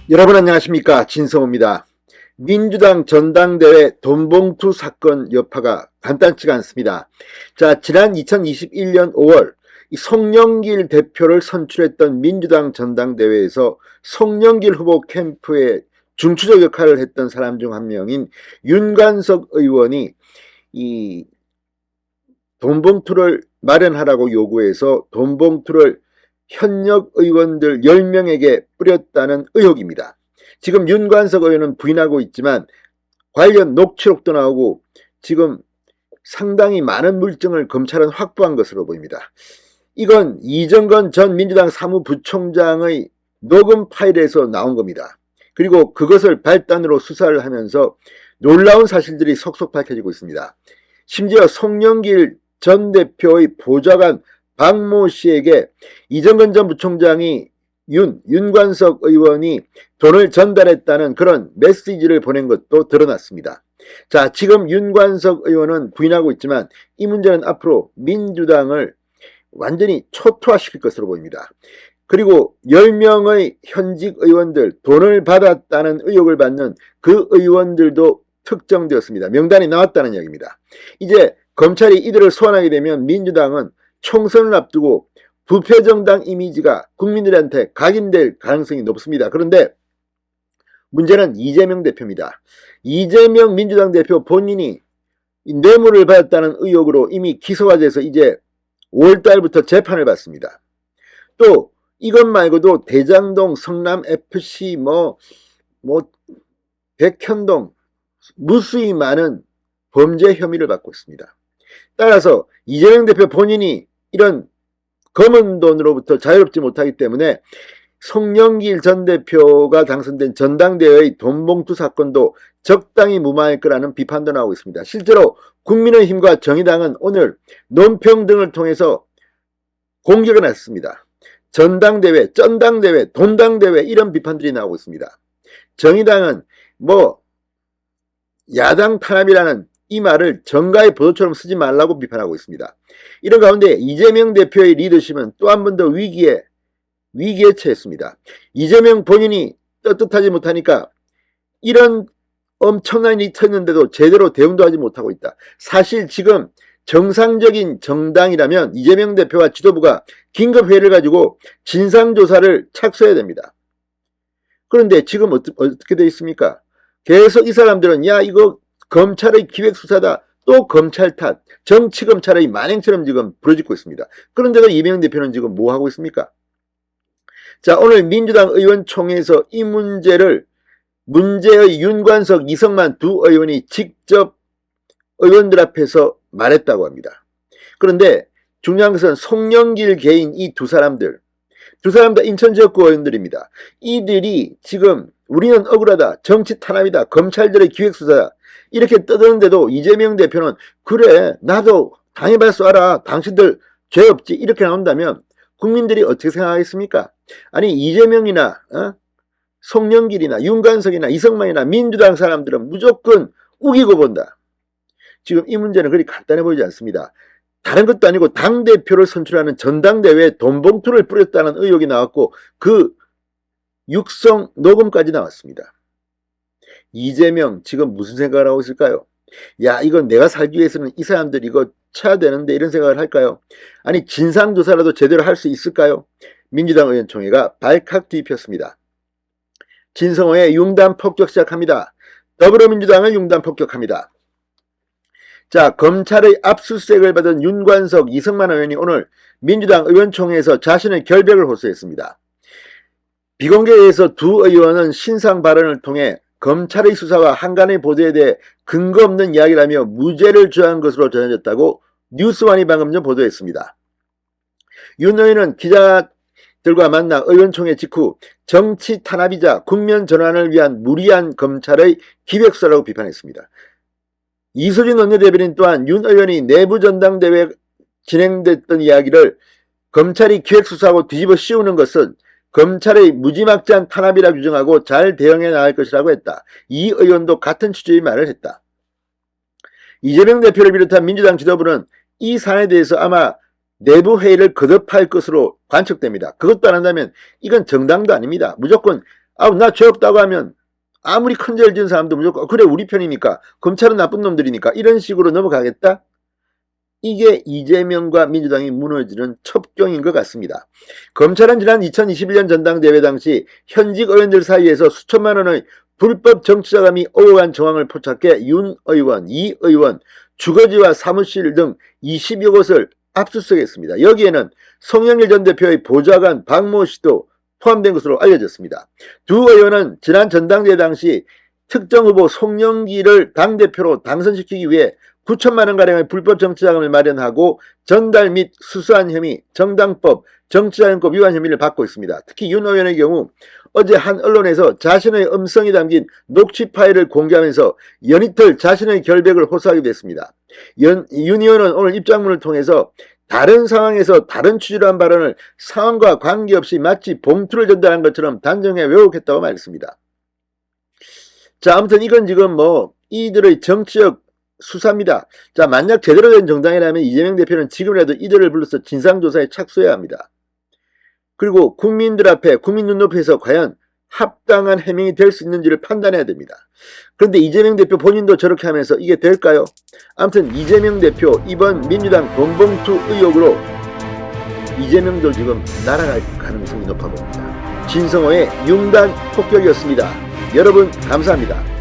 여러분 안녕하십니까, 진성호입니다. 민주당 전당대회 돈봉투 사건 여파가 간단치가 않습니다. 자, 지난 2021년 5월 송영길 대표를 선출했던 민주당 전당대회에서 송영길 후보 캠프에 중추적 역할을 했던 사람 중 한 명인 윤관석 의원이 이 돈봉투를 마련하라고 요구해서 돈봉투를 현역 의원들 10명에게 뿌렸다는 의혹입니다. 지금 윤관석 의원은 부인하고 있지만 관련 녹취록도 나오고 지금 상당히 많은 물증을 검찰은 확보한 것으로 보입니다. 이건 이정건 전 민주당 사무부총장의 녹음 파일에서 나온 겁니다. 그리고 그것을 발단으로 수사를 하면서 놀라운 사실들이 속속 밝혀지고 있습니다. 심지어 송영길 전 대표의 보좌관 박모 씨에게 이정건 전 부총장이 윤관석 의원이 돈을 전달했다는 그런 메시지를 보낸 것도 드러났습니다. 자, 지금 윤관석 의원은 부인하고 있지만 이 문제는 앞으로 민주당을 완전히 초토화시킬 것으로 보입니다. 그리고 10명의 현직 의원들, 돈을 받았다는 의혹을 받는 그 의원들도 특정되었습니다. 명단이 나왔다는 이야기입니다. 이제 검찰이 이들을 소환하게 되면 민주당은 총선을 앞두고 부패정당 이미지가 국민들한테 각인될 가능성이 높습니다. 그런데 문제는 이재명 대표입니다. 이재명 민주당 대표 본인이 뇌물을 받았다는 의혹으로 이미 기소가 돼서 이제 5월달부터 재판을 받습니다. 또 이것 말고도 대장동, 성남FC, 백현동 무수히 많은 범죄 혐의를 받고 있습니다. 따라서 이재명 대표 본인이 이런 검은 돈으로부터 자유롭지 못하기 때문에 송영길 전 대표가 당선된 전당대회의 돈봉투 사건도 적당히 무마할 거라는 비판도 나오고 있습니다. 실제로 국민의힘과 정의당은 오늘 논평 등을 통해서 공격을 했습니다. 전당대회, 쩐당대회, 돈당대회 이런 비판들이 나오고 있습니다. 정의당은 야당 탄압이라는 이 말을 정가의 보도처럼 쓰지 말라고 비판하고 있습니다. 이런 가운데 이재명 대표의 리더십은 또 한 번 더 위기에 처했습니다. 이재명 본인이 떳떳하지 못하니까 이런 엄청난 일이 터졌는데도 제대로 대응도 하지 못하고 있다. 사실 지금 정상적인 정당이라면 이재명 대표와 지도부가 긴급회의를 가지고 진상조사를 착수해야 됩니다. 그런데 지금 어떻게 되어 있습니까? 계속 이 사람들은 이거 검찰의 기획수사다, 또 검찰 탓, 정치검찰의 만행처럼 지금 부러지고 있습니다. 그런데도 이재명 대표는 지금 뭐 하고 있습니까? 자, 오늘 민주당 의원총회에서 이 문제의 윤관석, 이성만 두 의원이 직접 의원들 앞에서 말했다고 합니다. 그런데 중요한 것은 송영길 개인 이 두 사람 다 인천 지역구 의원들입니다. 이들이 지금 우리는 억울하다, 정치 탄압이다, 검찰들의 기획수사다 이렇게 떠드는데도 이재명 대표는 그래 나도 당해봐서 알아, 당신들 죄 없지 이렇게 나온다면 국민들이 어떻게 생각하겠습니까? 아니 이재명이나 송영길이나 윤관석이나 이성만이나 민주당 사람들은 무조건 우기고 본다. 지금 이 문제는 그리 간단해 보이지 않습니다. 다른 것도 아니고 당대표를 선출하는 전당대회에 돈봉투를 뿌렸다는 의혹이 나왔고 그 육성 녹음까지 나왔습니다. 이재명 지금 무슨 생각을 하고 있을까요? 이건 내가 살기 위해서는 이 사람들 이거 쳐야 되는데 이런 생각을 할까요? 아니 진상조사라도 제대로 할 수 있을까요? 민주당 의원총회가 발칵 뒤집혔습니다. 진성호의 융단 폭격 시작합니다. 더불어민주당을 융단 폭격합니다. 자, 검찰의 압수수색을 받은 윤관석, 이성만 의원이 오늘 민주당 의원총회에서 자신의 결백을 호소했습니다. 비공개에서 두 의원은 신상 발언을 통해 검찰의 수사와 한간의 보도에 대해 근거 없는 이야기를 하며 무죄를 주장한 것으로 전해졌다고 뉴스원이 방금 전 보도했습니다. 윤 의원은 기자들과 만나 의원총회 직후 정치 탄압이자 국면 전환을 위한 무리한 검찰의 기획수사라고 비판했습니다. 이수진 원내대변인 또한 윤 의원이 내부 전당대회 진행됐던 이야기를 검찰이 기획수사하고 뒤집어 씌우는 것은 검찰의 무지막지한 탄압이라 규정하고 잘 대응해 나갈 것이라고 했다. 이 의원도 같은 취지의 말을 했다. 이재명 대표를 비롯한 민주당 지도부는 이 사안에 대해서 아마 내부 회의를 거듭할 것으로 관측됩니다. 그것도 안 한다면 이건 정당도 아닙니다. 무조건 나 죄 없다고 하면 아무리 큰 죄를 지은 사람도 무조건 그래 우리 편이니까 검찰은 나쁜 놈들이니까 이런 식으로 넘어가겠다? 이게 이재명과 민주당이 무너지는 첩경인 것 같습니다. 검찰은 지난 2021년 전당대회 당시 현직 의원들 사이에서 수천만 원의 불법 정치자금이 오간 정황을 포착해 윤 의원, 이 의원, 주거지와 사무실 등 20여 곳을 압수수색했습니다. 여기에는 송영길 전 대표의 보좌관 박모 씨도 포함된 것으로 알려졌습니다. 두 의원은 지난 전당대회 당시 특정 후보 송영길을 당대표로 당선시키기 위해 9천만 원가량의 불법 정치자금을 마련하고 전달 및 수수한 혐의, 정당법, 정치자금법 위반 혐의를 받고 있습니다. 특히 윤 의원의 경우 어제 한 언론에서 자신의 음성이 담긴 녹취 파일을 공개하면서 연이틀 자신의 결백을 호소하기도 했습니다. 윤 의원은 오늘 입장문을 통해서 다른 상황에서 다른 취지로 한 발언을 상황과 관계없이 마치 봉투를 전달한 것처럼 단정해 왜곡했다고 말했습니다. 자, 아무튼 이건 지금 이들의 정치적 수사입니다. 자, 만약 제대로 된 정당이라면 이재명 대표는 지금이라도 이들을 불러서 진상조사에 착수해야 합니다. 그리고 국민들 앞에, 국민 눈높이에서 과연 합당한 해명이 될 수 있는지를 판단해야 됩니다. 그런데 이재명 대표 본인도 저렇게 하면서 이게 될까요? 아무튼 이재명 대표 이번 민주당 돈봉투 의혹으로 이재명도 지금 날아갈 가능성이 높아 보입니다. 진성호의 융단 폭격이었습니다. 여러분 감사합니다.